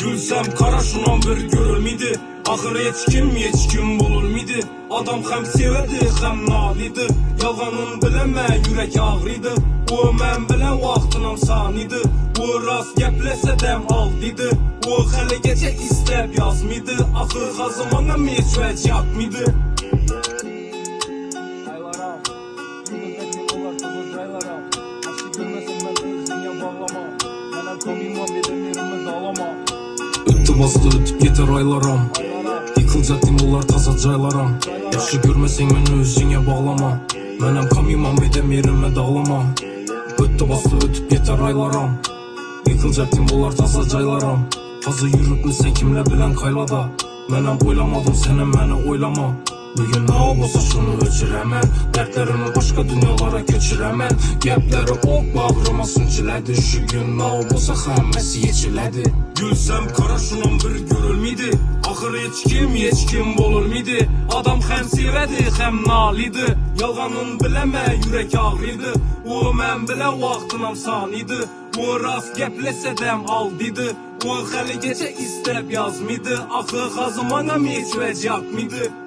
Gülsem kara şunan bir görülmedi. Ahır hiç kim bulur mıydı? Adam hem sevedi hem nalidi. Yalanın bileme yürek ağrıydı. O men bilen vaxtınam saniydi. O rast geplese dem aldıydı. O hali gece istep yazmıydı. Ahır kazımana meçvec yapmıydı. Aylaram, yıldaki olar tadı caylaram. Aşkı görmesin ben özüne bağlama. Bana komimam bedenlerimi dağlama. Öttü bastı ötüp yeter aylaram. Yıkılacak olar taza caylaram. Yaxşı görmesen beni özüne bağlama. Benim kamimam bedem yerime dağlama. Öttü bastı ötüp yeter aylaram. Yıkılacak olar taza caylaram. Fazla yürütmüşsen kimle bilen kaylada. Benim oylamadım senin beni oylama. Bugün ne olsa şunu öçürəmən. Dertlerimi başka dünyalara köçürəmən. Gəpləri ok bağrıma sünçilədi. Şu gün ne olsa həmməsi yeçilədi. Gülsem kara şunun bir görülmedi. Ahır hiç kim bulur mıydı? Adam hem sevedi hem nalidi. Yalanın bileme yürek ağrıydı. O men bilen vaxtınam saniydi. O rast geplese dem aldıydı. O hali gece istep yazmıydı. Ahır kazımana meçvec yapmıydı.